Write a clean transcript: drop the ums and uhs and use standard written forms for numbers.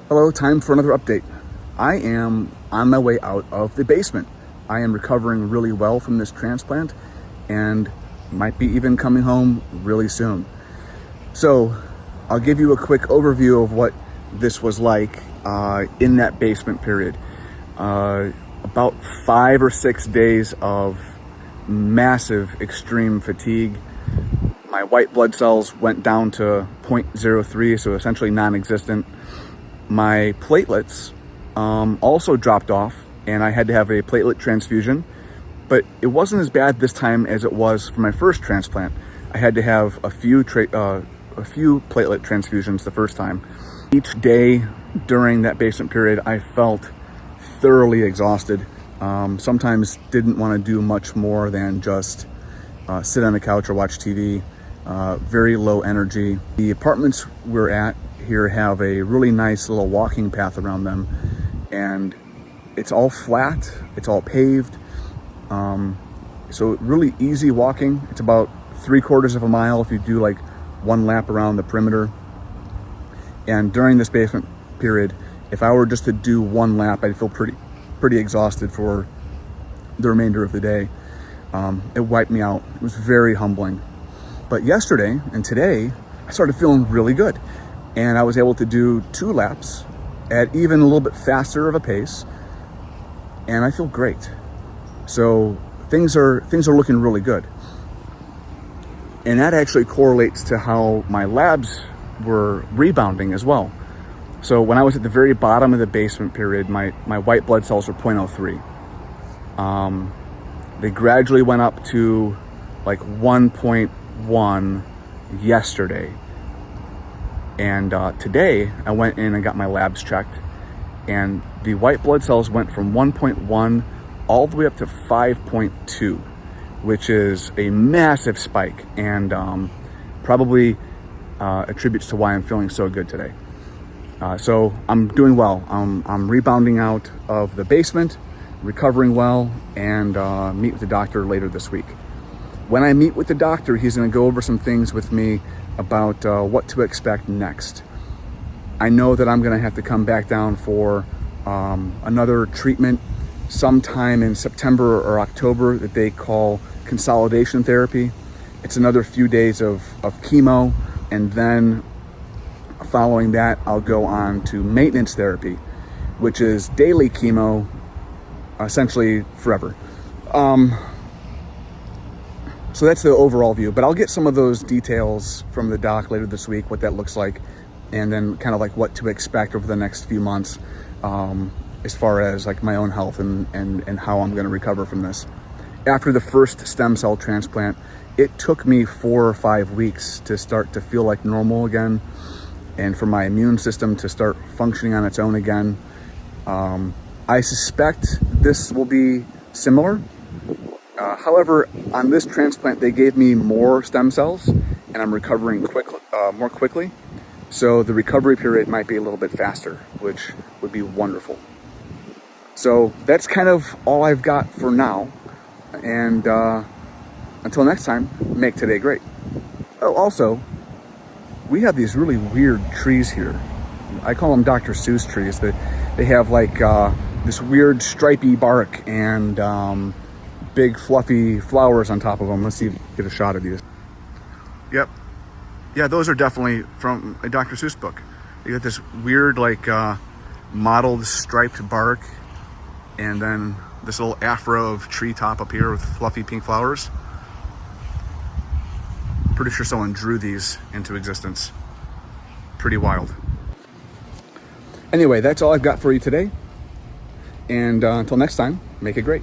Hello, time for another update. I am on my way out of the basement. I am recovering really well from this transplant and might be even coming home really soon. So I'll give you a quick overview of what this was like in that basement period. About 5 or 6 days of massive extreme fatigue. My white blood cells went down to 0.03, so essentially non-existent. My platelets also dropped off, and I had to have a platelet transfusion, but it wasn't as bad this time as it was for my first transplant. I had to have a few platelet transfusions the first time. Each day during that basement period, I felt thoroughly exhausted. Sometimes didn't want to do much more than just sit on the couch or watch TV. Very low energy. The apartments we're at here have a really nice little walking path around them, and it's all flat, it's all paved, so really easy walking. It's about 3/4 of a mile if you do like one lap around the perimeter. And during this basement period, if I were just to do one lap, I'd feel pretty exhausted for the remainder of the day. It wiped me out. It was very humbling. But yesterday and today, I started feeling really good. And I was able to do 2 laps at even a little bit faster of a pace. And I feel great. So things are looking really good. And that actually correlates to how my labs were rebounding as well. So when I was at the very bottom of the basement period, my white blood cells were 0.03. They gradually went up to like 1.1 yesterday. And today I went in and got my labs checked, and the white blood cells went from 1.1 all the way up to 5.2, which is a massive spike, and probably attributes to why I'm feeling so good today. So I'm doing well. I'm rebounding out of the basement, recovering well, and meet with the doctor later this week. When I meet with the doctor, he's going to go over some things with me about what to expect next. I know that I'm going to have to come back down for another treatment sometime in September or October that they call consolidation therapy. It's another few days of chemo, and then following that, I'll go on to maintenance therapy, which is daily chemo, essentially forever. So that's the overall view, but I'll get some of those details from the doc later this week, what that looks like, and then kind of like what to expect over the next few months, as far as like my own health and how I'm going to recover from this. After the first stem cell transplant, it took me 4 or 5 weeks to start to feel like normal again, and for my immune system to start functioning on its own again. I suspect this will be similar. However, on this transplant, they gave me more stem cells, and I'm recovering more quickly. So the recovery period might be a little bit faster, which would be wonderful. So that's kind of all I've got for now. And until next time, make today great. Oh, also, we have these really weird trees here. I call them Dr. Seuss trees. They have like this weird stripy bark and big fluffy flowers on top of them. Let's see if we can get a shot of these. Yep. Yeah, those are definitely from a Dr. Seuss book. You got this weird like mottled striped bark, and then this little afro of treetop up here with fluffy pink flowers. Pretty sure someone drew these into existence. Pretty wild. Anyway, that's all I've got for you today. And until next time, make it great.